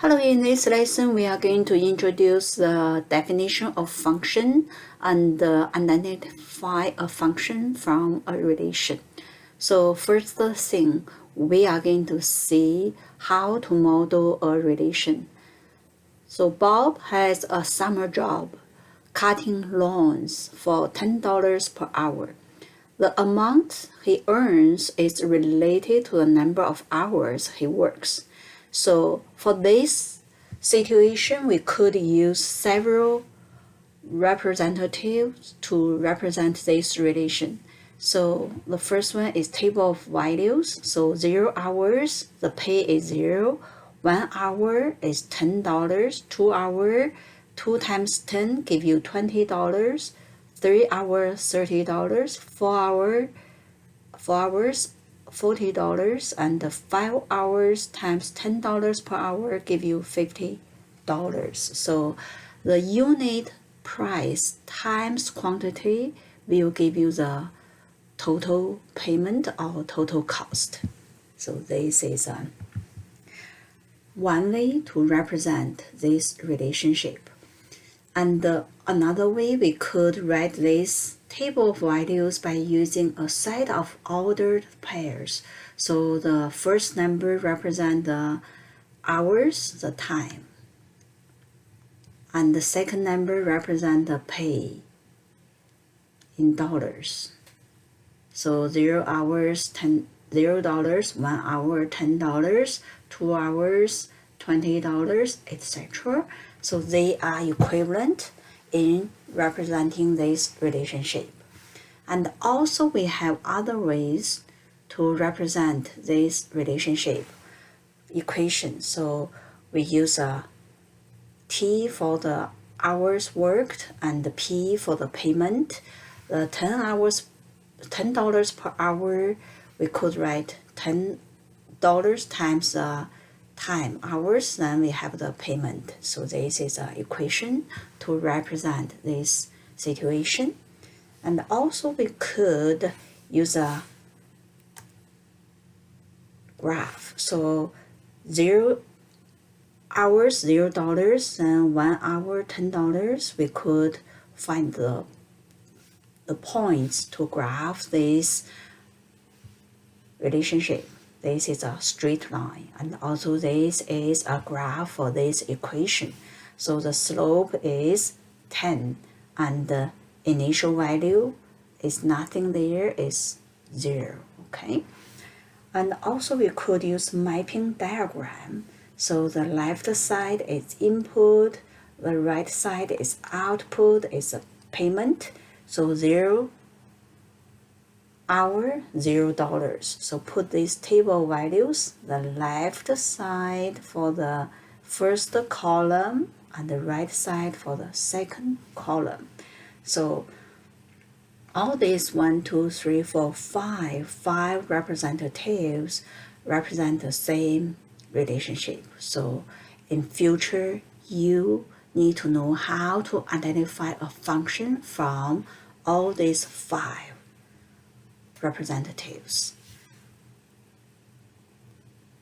Hello, in this lesson, we are going to introduce the definition of function and identify a function from a relation. So first thing, we are going to see how to model a relation. So Bob has a summer job cutting lawns for $10 per hour. The amount he earns is related to the number of hours he works. So for this situation, we could use several representatives to represent this relation. So the first one is table of values. So 0 hours, the pay is 0. 1 hour is $10. 2 hour, 2 times 10 give you $20. 3 hours, $30. 4 hours, $40, and 5 hours times $10 per hour give you $50. So the unit price times quantity will give you the total payment or total cost. So this is one way to represent this relationship. And another way, we could write this table of values by using a set of ordered pairs. So the first number represents the hours, the time. And the second number represents the pay in dollars. So 0 hours, $0, 1 hour, $10, 2 hours, $20, etc. So they are equivalent in representing this relationship. And also we have other ways to represent this relationship equation. So we use a T for the hours worked and the P for the payment. The $10 per hour, we could write $10 times the time hours, then we have the payment. So this is an equation to represent this situation. And also we could use a graph. So 0 hours, $0, and 1 hour, $10. We could find the points to graph this relationship. This is a straight line, and also this is a graph for this equation. So the slope is 10, and the initial value is nothing there, is 0, okay? And also we could use mapping diagram. So the left side is input, the right side is output, is a payment. So 0 hour, $0. So put these table values, the left side for the first column and the right side for the second column. So all these 1, 2, 3, 4, 5 representatives represent the same relationship. So in future, you need to know how to identify a function from all these 5 representatives.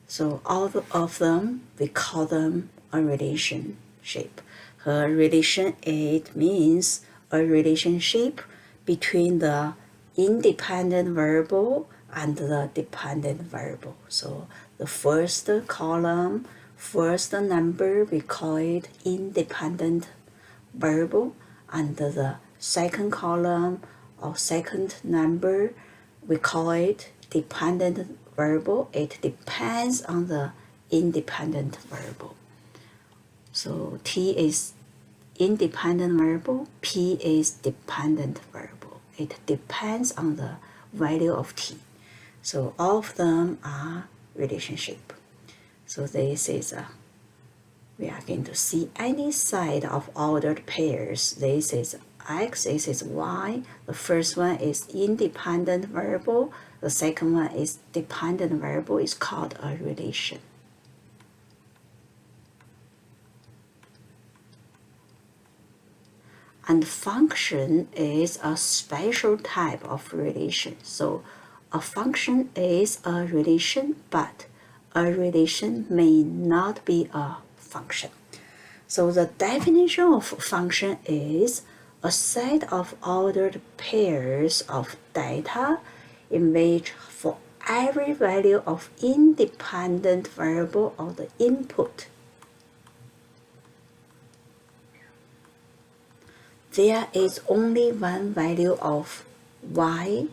So all of them, we call them a relationship. A relation, it means a relationship between the independent variable and the dependent variable. So the first column, first number, we call it independent variable, and the second column or second number, we call it dependent variable. It depends on the independent variable. So T is independent variable, P is dependent variable. It depends on the value of T. So all of them are relationship. So this is we are going to see any side of ordered pairs. This is X, this is Y. The first one is independent variable. The second one is dependent variable. It's called a relation. And function is a special type of relation. So a function is a relation, but a relation may not be a function. So the definition of function is a set of ordered pairs of data in which for every value of independent variable of the input, there is only one value of y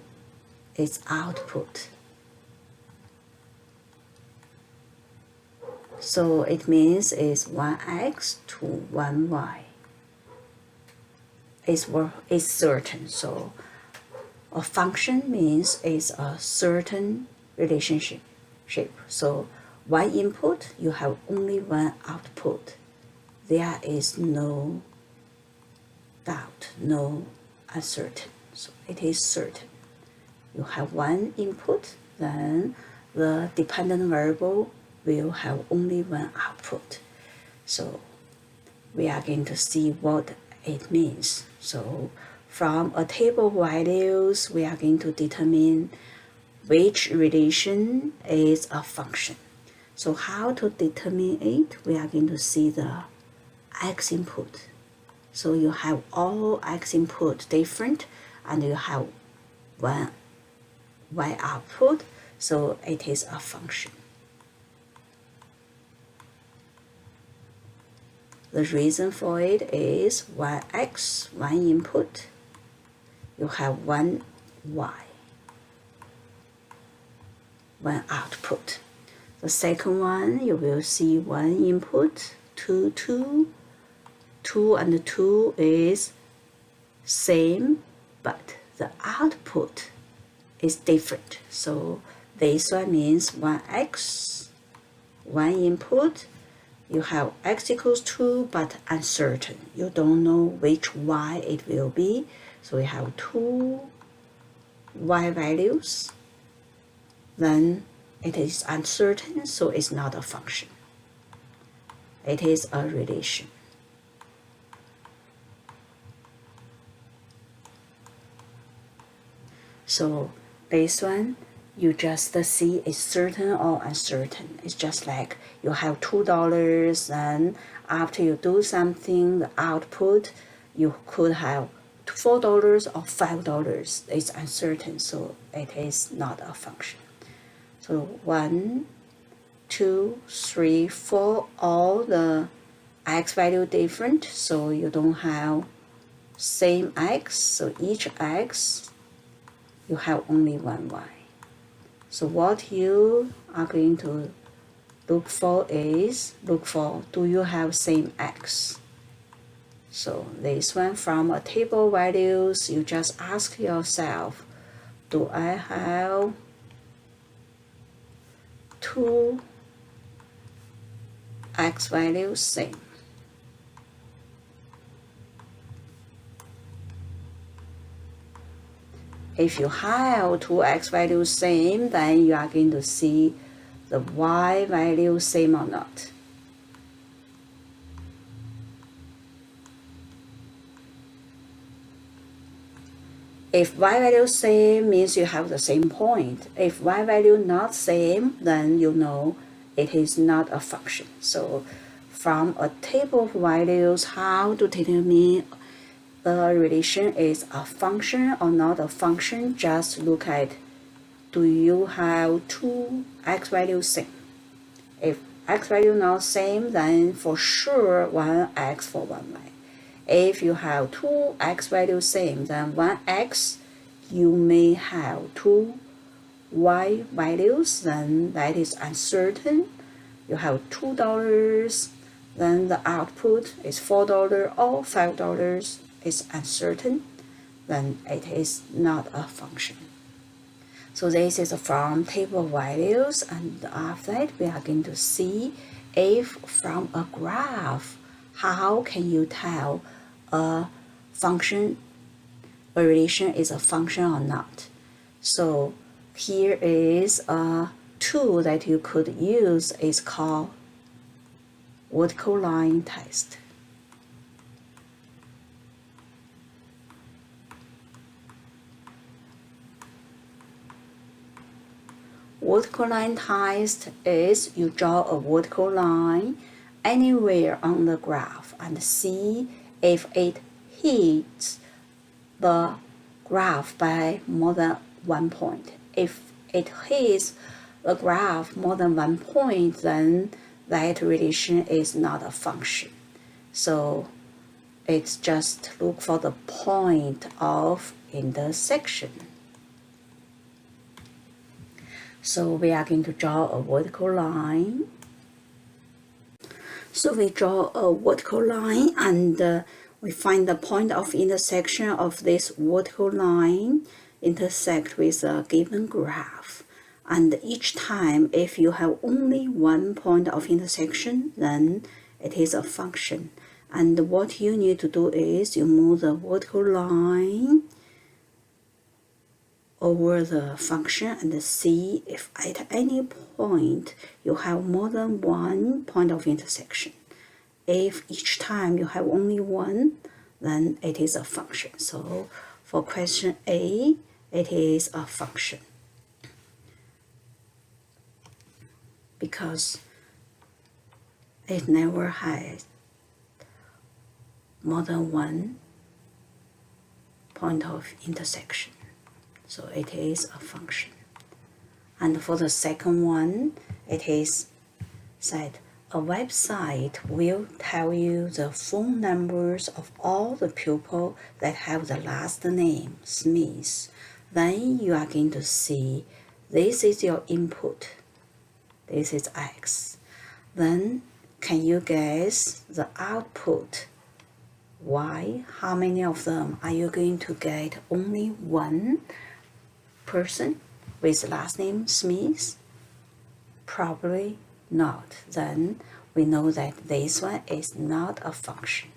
is output. So it means it's 1x to 1y. It's certain. So a function means it's a certain relationship shape. So one input, you have only one output. There is no doubt, no uncertain. So it is certain. You have one input, then the dependent variable will have only one output. So we are going to see what it means. So from a table of values, we are going to determine which relation is a function. So how to determine it? We are going to see the x input. So you have all x input different, and you have one y output, so it is a function. The reason for it is 1x, one input, you have one y, one output. The second one, you will see one input, 2, 2, 2 and 2 is same, but the output is different. So this one means 1x, one input, you have x equals 2, but uncertain. You don't know which y it will be. So we have two y values. Then it is uncertain, so it's not a function. It is a relation. So this one, you just see it's certain or uncertain. It's just like you have $2, and after you do something, the output, you could have $4 or $5. It's uncertain, so it is not a function. So 1, 2, 3, 4, all the x value different, so you don't have same x, so each x, you have only one y. So what you are going to look for is, do you have same x? So this one, from a table values, you just ask yourself, do I have two x values same? If you have two x values same, then you are going to see the y value same or not. If y value same means you have the same point. If y value not same, then you know it is not a function. So from a table of values, how to determine the relation is a function or not a function, just look at, do you have two x values same? If x value not same, then for sure one x for one y. If you have two x values same, then one x, you may have two y values, then that is uncertain. You have $2, then the output is $4 or $5. Is uncertain, then it is not a function. So this is from table values, and after that we are going to see if from a graph, how can you tell a function, a relation is a function or not. So here is a tool that you could use, is called vertical line test. Vertical line test is you draw a vertical line anywhere on the graph and see if it hits the graph by more than 1 point. If it hits the graph more than 1 point, then that relation is not a function. So it's just look for the point of intersection. So we are going to draw a vertical line. So we draw a vertical line and we find the point of intersection of this vertical line intersect with a given graph. And each time, if you have only one point of intersection, then it is a function. And what you need to do is you move the vertical line over the function and see if at any point you have more than one point of intersection. If each time you have only one, then it is a function. So for question A, it is a function because it never had more than one point of intersection. So it is a function. And for the second one, it is said a website will tell you the phone numbers of all the people that have the last name Smith. Then you are going to see this is your input. This is X. Then can you guess the output? Y? How many of them are you going to get? Only one person with last name Smith? Probably not. Then we know that this one is not a function.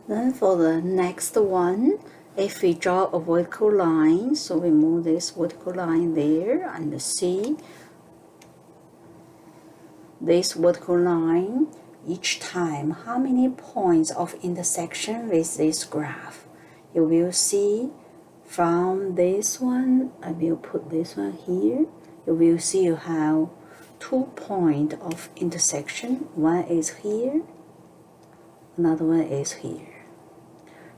Then for the next one, if we draw a vertical line, so we move this vertical line there and see this vertical line each time how many points of intersection with this graph. You will see from this one, I will put this one here, you will see you have 2 points of intersection. One is here, another one is here.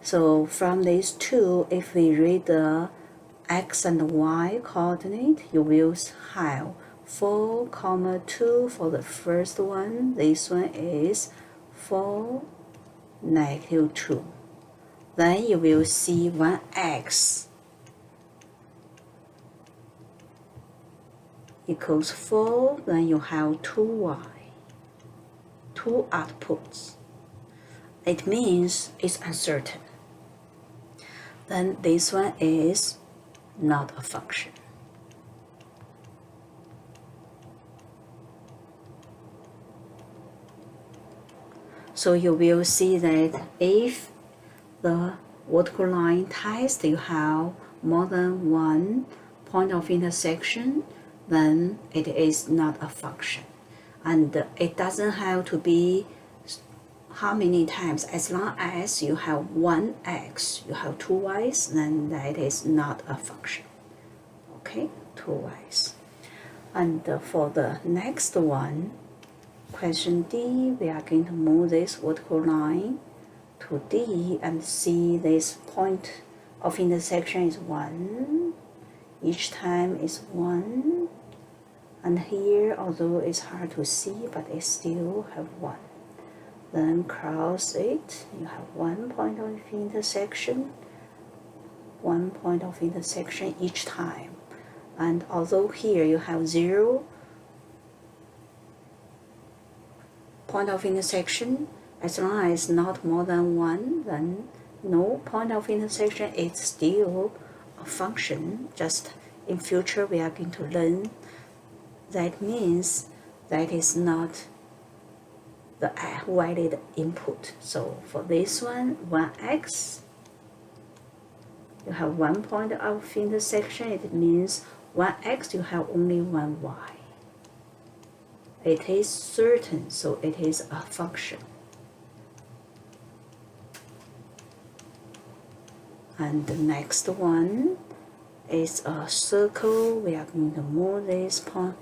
So from these two, if we read the x and y coordinate, you will have 4, 2 for the first one. This one is 4, -2. Then you will see 1x equals 4. Then you have 2y, 2 outputs. It means it's uncertain. Then this one is not a function. So you will see that if the vertical line test you have more than one point of intersection, then it is not a function. And it doesn't have to be how many times, as long as you have one x, you have 2 y's, then that is not a function. Okay, 2 y's. And for the next one, question D, we are going to move this vertical line to D and see this point of intersection is 1. Each time is 1. And here, although it's hard to see, but it still have 1. Then cross it, you have 1 point of intersection, 1 point of intersection each time. And although here you have 0 point of intersection, as long as not more than 1, then no point of intersection is still a function. Just in future we are going to learn that means that is not the valid input. So for this one, 1x, you have 1 point of intersection. It means 1x, you have only 1y. It is certain, so it is a function. And the next one is a circle. We are going to move this point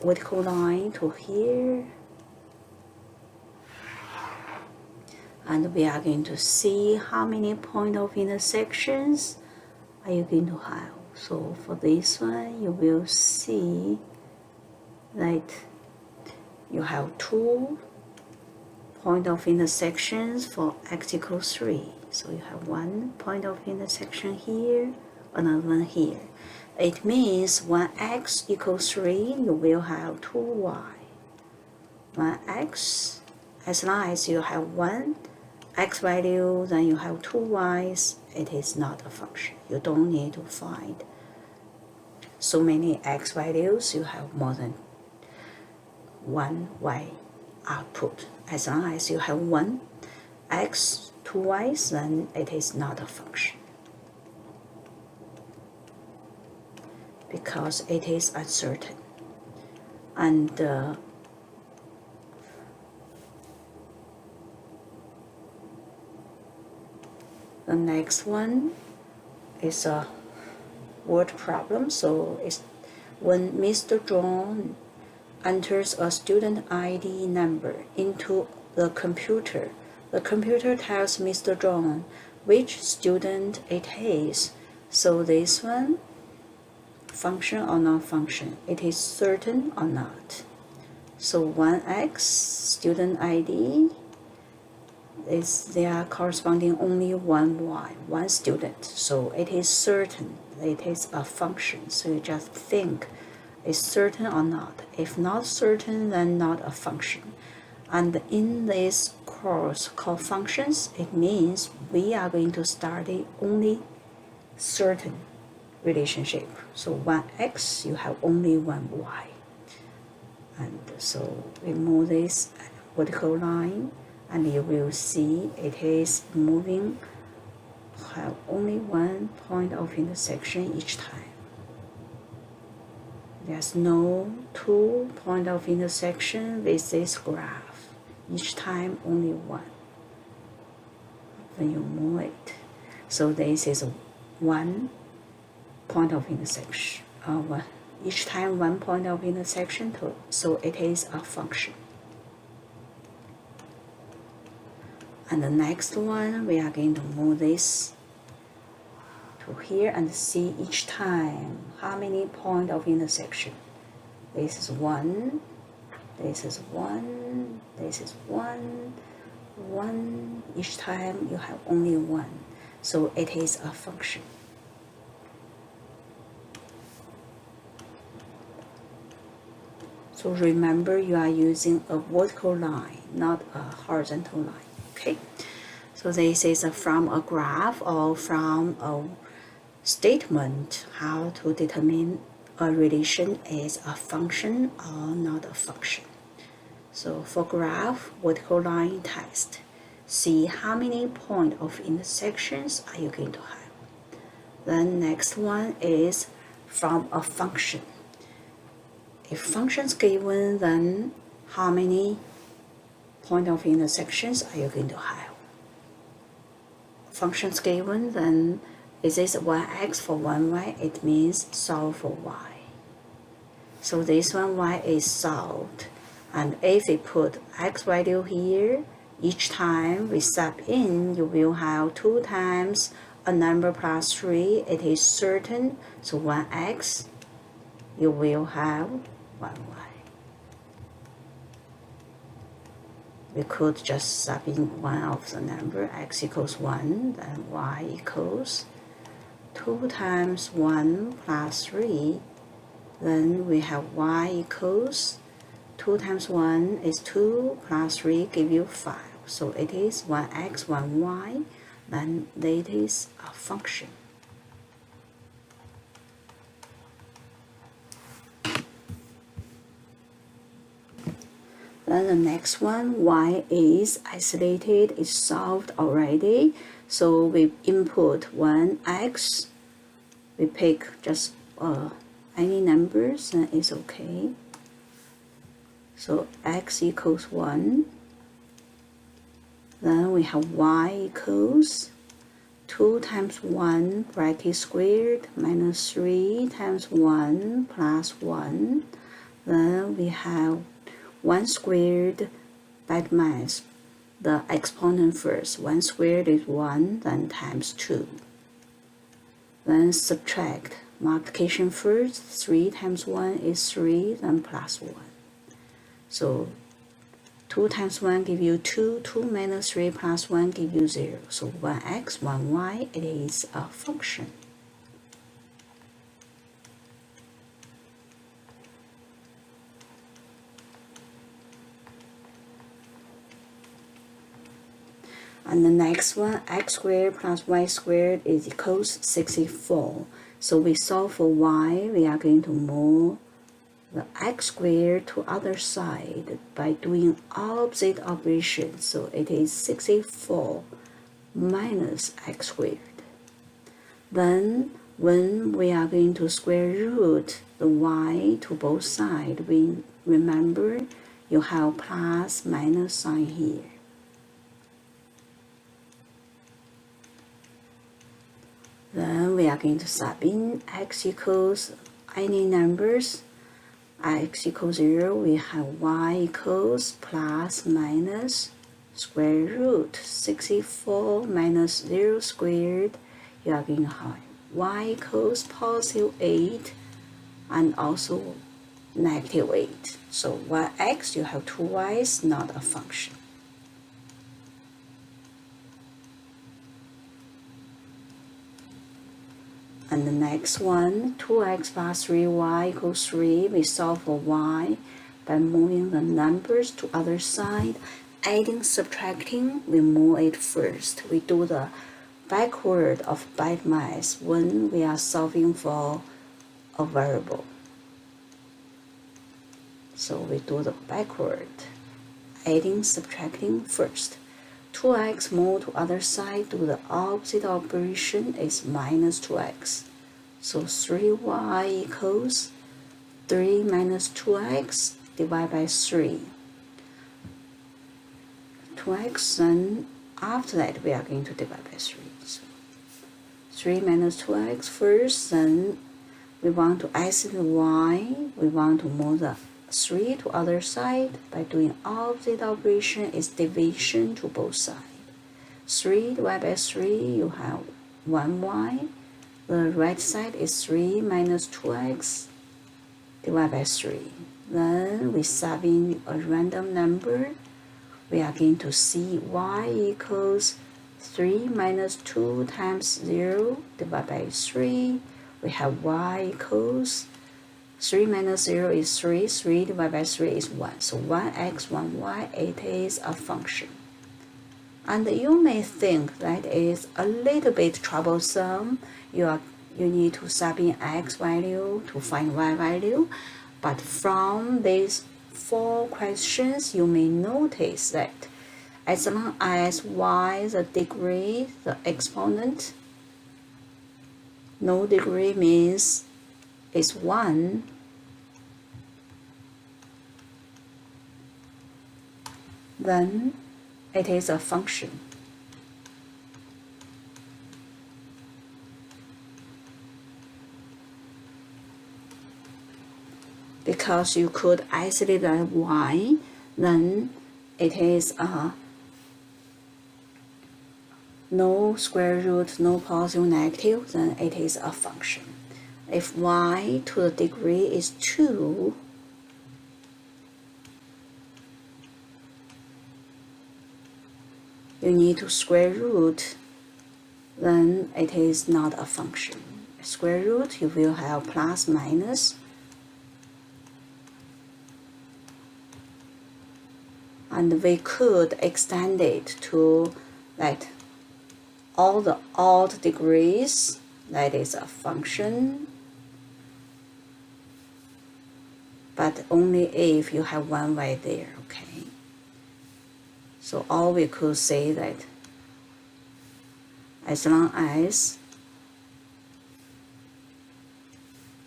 vertical line to here, and we are going to see how many point of intersections are you going to have. So for this one, you will see that you have 2 point of intersections for x equals 3. So you have 1 point of intersection here, another one here. It means when x equals 3, you will have 2y. When x, as long as you have 1 x value, then you have 2 y's, it is not a function. You don't need to find so many x values, you have more than 1 y output. As long as you have 1 x, 2 y's, then it is not a function, because it is uncertain. And the next one is a word problem. So it's when Mr. John enters a student ID number into the computer tells Mr. John which student it is. So this one, function or non-function, it is certain or not. So 1x student ID is there corresponding only 1y, 1 student. So it is certain, it is a function. So you just think, is certain or not? If not certain, then not a function. And in this course called functions, it means we are going to study only certain relationship. So 1x, you have only 1y. And so we move this vertical line, and you will see it is moving, have only 1 point of intersection each time. There's no 2 point of intersection with this graph. Each time only 1 when you move it. So this is 1 point of intersection. Each time 1 point of intersection, so it is a function. And the next one, we are going to move this to here and see each time how many point of intersection. This is 1, this is 1, this is 1, 1. Each time you have only 1. So it is a function. So remember, you are using a vertical line, not a horizontal line. Okay, so this is from a graph or from a statement how to determine a relation is a function or not a function. So for graph, vertical line test, see how many point of intersections are you going to have. Then next one is from a function. If functions given, then how many point of intersections are you going to have? Functions given, then is this 1x for 1y? It means solve for y. So this one, y is solved. And if we put x value here, each time we sub in, you will have 2 times a number plus 3. It is certain. So 1x, you will have 1y. We could just sub in one of the number, x equals 1, then y equals 2 times 1 plus 3. Then we have y equals 2 times 1 is 2 plus 3 give you 5. So it is 1x, 1y, then that is a function. Then the next one, y is isolated, is solved already. So we input 1x, we pick just any numbers, and it's okay. So x equals 1. Then we have y equals 2 times 1 bracket squared minus 3 times 1 plus 1. Then we have 1 squared minus the exponent first. 1 squared is 1, then times 2. Then subtract. Multiplication first. 3 times 1 is 3, then plus 1. So 2 times 1 give you 2, 2 minus 3 plus 1 give you 0. So 1x, 1y, it is a function. And the next one, x squared plus y squared is equals 64. So we solve for y, we are going to move the x squared to other side by doing opposite operation. So it is 64 minus x squared. Then when we are going to square root the y to both sides, we remember you have plus minus sign here. Then we are going to sub in x equals any numbers. X equals 0, we have y equals plus minus square root 64 minus 0 squared. You are going to have y equals positive 8 and also negative 8. So yx, you have 2 y's, not a function. And the next one, 2x plus 3y equals 3. We solve for y by moving the numbers to other side. Adding, subtracting, we move it first. We do the backward of BirdMath when we are solving for a variable. So we do the backward. Adding, subtracting first. 2x move to other side, do the opposite operation is minus 2x. So 3y equals 3 minus 2x divided by 3. 2x, then after that we are going to divide by 3. So 3 minus 2x first, then we want to isolate y, we want to move the 3 to other side by doing opposite operation is division to both sides. 3 divided by 3, you have 1y. The right side is 3 minus 2x divided by 3. Then we sub in a random number. We are going to see y equals 3 minus 2 times 0 divided by 3. We have y equals 3 minus 0 is 3, 3 divided by 3 is 1. So 1x, 1y, it is a function. And you may think that is a little bit troublesome. You need to sub in x value to find y value. But from these 4 questions, you may notice that as long as y, the degree, the exponent, no degree means is 1, then it is a function. Because you could isolate that y, then it is a no square root, no positive, negative, then it is a function. If y to the degree is 2, you need to square root, then it is not a function. Square root, you will have plus, minus. And we could extend it to like all the odd degrees, that is a function. But only if you have one y there, okay? So all we could say that as long as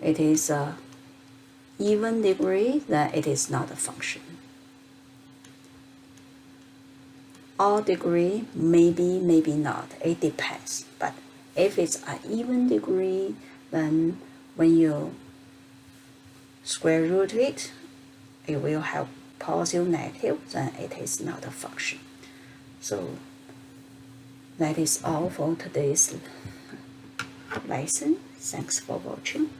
it is a even degree, then it is not a function. odd degree, maybe, maybe not. It depends. But if it's an even degree, then when you square root it, it will have positive, negative, then it is not a function. So that is all for today's lesson. Thanks for watching.